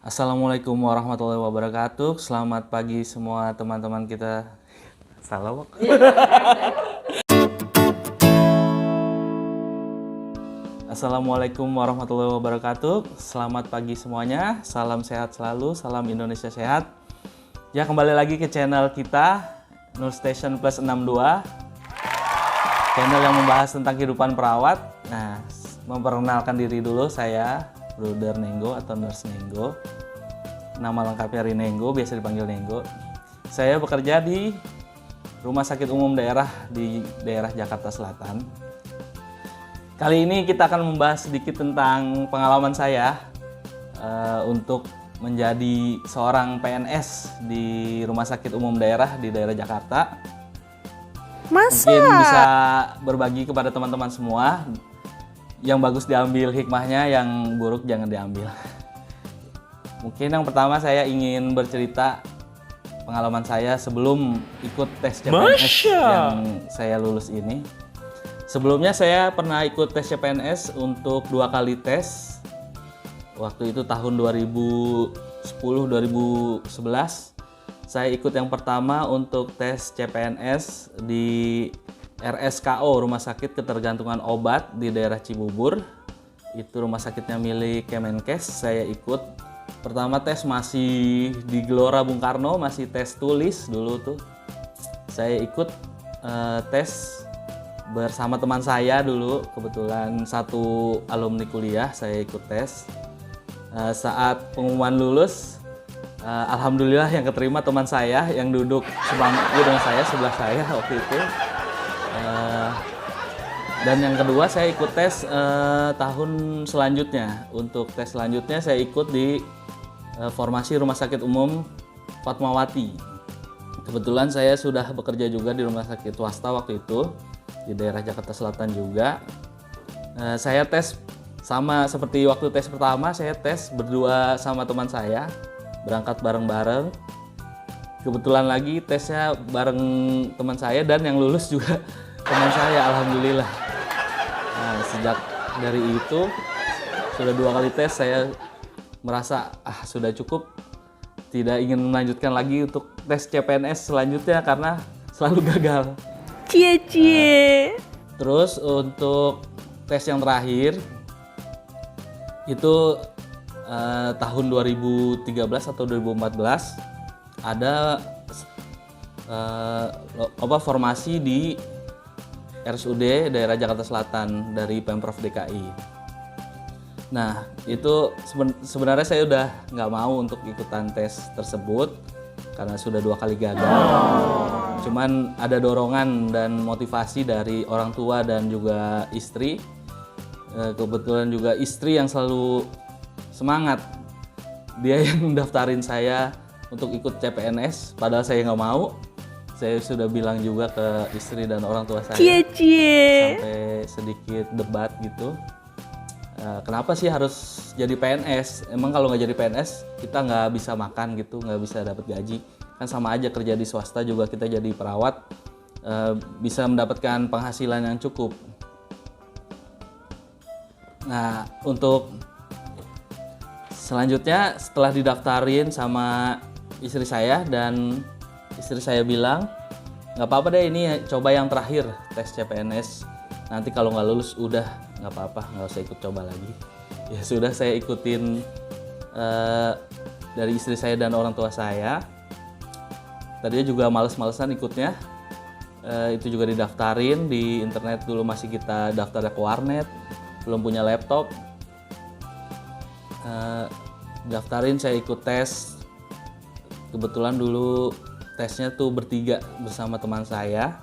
Assalamualaikum warahmatullahi wabarakatuh. Selamat pagi semua teman-teman kita. Salah, Wak. Assalamualaikum warahmatullahi wabarakatuh. Selamat pagi semuanya. Salam sehat selalu. Salam Indonesia sehat. Ya, kembali lagi ke channel kita Nur Station Plus 62. Channel yang membahas tentang kehidupan perawat. Nah, memperkenalkan diri dulu, saya Brother Nenggo atau Nurse Nenggo. Nama lengkapnya Rinenggo, biasa dipanggil Nenggo. Saya bekerja di Rumah Sakit Umum Daerah di daerah Jakarta Selatan. Kali ini kita akan membahas sedikit tentang pengalaman saya untuk menjadi seorang PNS di Rumah Sakit Umum Daerah di daerah Jakarta. Mungkin bisa berbagi kepada teman-teman semua. Yang bagus diambil hikmahnya, yang buruk jangan diambil. Mungkin yang pertama saya ingin bercerita pengalaman saya sebelum ikut tes CPNS yang saya lulus ini. Sebelumnya saya pernah ikut tes CPNS untuk 2 kali tes. Waktu itu tahun 2010-2011. Saya ikut yang pertama untuk tes CPNS di RSKO, Rumah Sakit Ketergantungan Obat di daerah Cibubur. Itu rumah sakitnya milik Kemenkes. Saya ikut. Pertama tes masih di Gelora Bung Karno, masih tes tulis dulu tuh. Saya ikut tes bersama teman saya dulu. Kebetulan satu alumni kuliah, saya ikut tes. Saat pengumuman lulus, alhamdulillah yang keterima teman saya yang duduk dengan saya, sebelah saya waktu itu. Dan yang kedua saya ikut tes tahun selanjutnya. Untuk tes selanjutnya saya ikut di formasi Rumah Sakit Umum Fatmawati. Kebetulan saya sudah bekerja juga di rumah sakit swasta waktu itu di daerah Jakarta Selatan juga. Saya tes sama seperti waktu tes pertama, saya tes berdua sama teman saya, berangkat bareng-bareng. Kebetulan lagi tesnya bareng teman saya dan yang lulus juga teman saya, alhamdulillah. Nah, sejak dari itu sudah 2 kali tes, saya merasa sudah cukup, tidak ingin melanjutkan lagi untuk tes CPNS selanjutnya karena selalu gagal. Terus untuk tes yang terakhir itu tahun 2013 atau 2014 ada formasi di RSUD daerah Jakarta Selatan dari Pemprov DKI. Nah, itu sebenarnya saya udah nggak mau untuk ikutan tes tersebut karena sudah 2 kali gagal. Cuman ada dorongan dan motivasi dari orang tua dan juga istri. Kebetulan juga istri yang selalu semangat. Dia yang mendaftarin saya untuk ikut CPNS, padahal saya nggak mau. Saya sudah bilang juga ke istri dan orang tua saya. Sampai sedikit debat gitu. Kenapa sih harus jadi PNS? Emang kalau nggak jadi PNS kita nggak bisa makan gitu, nggak bisa dapat gaji. Kan sama aja kerja di swasta juga kita jadi perawat, bisa mendapatkan penghasilan yang cukup. Nah, untuk selanjutnya setelah didaftarin sama istri saya dan istri saya bilang, nggak apa-apa deh, ini coba yang terakhir tes CPNS. Nanti kalau nggak lulus udah nggak apa-apa, nggak usah ikut coba lagi. Ya sudah, saya ikutin dari istri saya dan orang tua saya. Tadinya juga males-malesan ikutnya. Itu juga didaftarin di internet dulu, masih kita daftarnya ke warnet, belum punya laptop. Daftarin, saya ikut tes. Kebetulan dulu tesnya tuh bertiga bersama teman saya,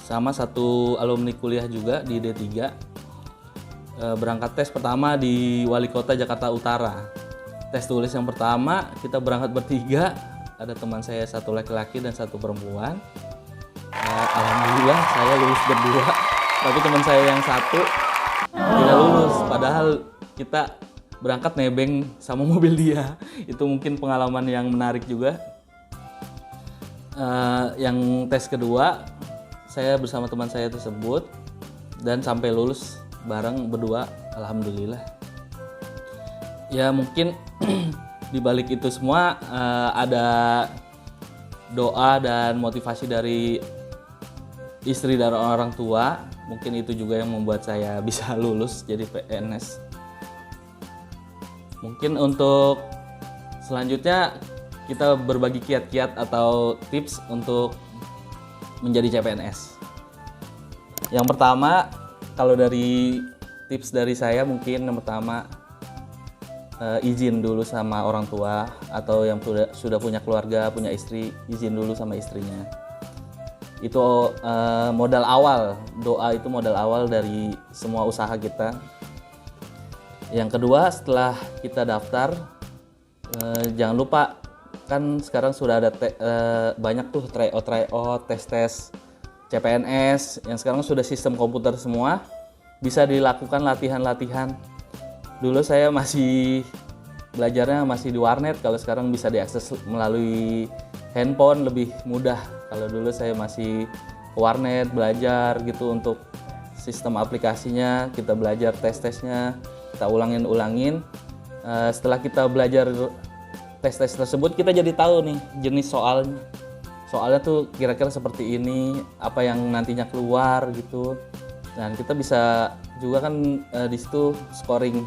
sama satu alumni kuliah juga di D3. Berangkat tes pertama di Wali Kota Jakarta Utara. Tes tulis yang pertama kita berangkat bertiga, ada teman saya satu laki-laki dan satu perempuan. Alhamdulillah saya lulus berdua, tapi teman saya yang satu tidak lulus. Padahal kita berangkat nebeng sama mobil dia. Itu mungkin pengalaman yang menarik juga. Yang tes kedua saya bersama teman saya tersebut dan sampai lulus bareng berdua, alhamdulillah. Ya mungkin di balik itu semua ada doa dan motivasi dari istri dan orang tua. Mungkin itu juga yang membuat saya bisa lulus jadi PNS. Mungkin untuk selanjutnya kita berbagi kiat-kiat atau tips untuk menjadi CPNS. Yang pertama, kalau dari tips dari saya mungkin yang pertama, izin dulu sama orang tua atau yang sudah punya keluarga, punya istri, izin dulu sama istrinya. Itu modal awal, doa itu modal awal dari semua usaha kita. Yang kedua, setelah kita daftar, jangan lupa, kan sekarang sudah ada banyak tuh tryout, tes CPNS yang sekarang sudah sistem komputer semua, bisa dilakukan latihan-latihan. Dulu saya masih belajarnya masih di warnet, kalau sekarang bisa diakses melalui handphone lebih mudah. Kalau dulu saya masih ke warnet belajar gitu untuk sistem aplikasinya, kita belajar tes-tesnya, kita ulangin. Setelah kita belajar tes-tes tersebut, kita jadi tahu nih jenis soalnya. Soalnya tuh kira-kira seperti ini, apa yang nantinya keluar gitu. Dan kita bisa juga kan di situ scoring.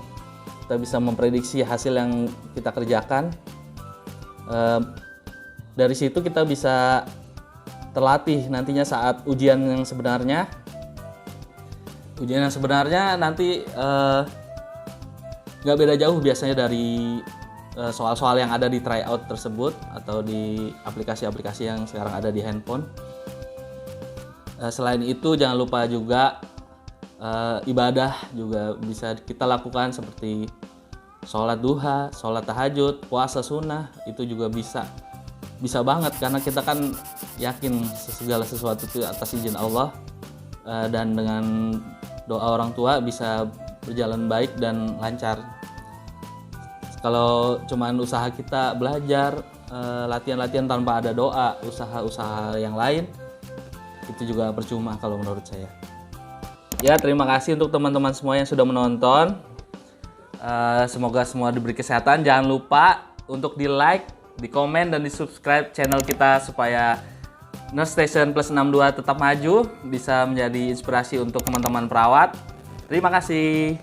Kita bisa memprediksi hasil yang kita kerjakan. Dari situ kita bisa terlatih nantinya saat ujian yang sebenarnya. Ujian yang sebenarnya nanti nggak beda jauh biasanya dari soal-soal yang ada di tryout tersebut atau di aplikasi-aplikasi yang sekarang ada di handphone. Selain itu jangan lupa juga ibadah juga bisa kita lakukan seperti sholat duha, sholat tahajud, puasa sunnah, itu juga bisa banget karena kita kan yakin segala sesuatu itu atas izin Allah, dan dengan doa orang tua bisa berjalan baik dan lancar. Kalau cuman usaha kita belajar, latihan-latihan tanpa ada doa, usaha-usaha yang lain, itu juga percuma kalau menurut saya. Ya, terima kasih untuk teman-teman semua yang sudah menonton. Semoga semua diberi kesehatan. Jangan lupa untuk di-like, di-komen, dan di-subscribe channel kita supaya Nurse Station Plus 62 tetap maju, bisa menjadi inspirasi untuk teman-teman perawat. Terima kasih.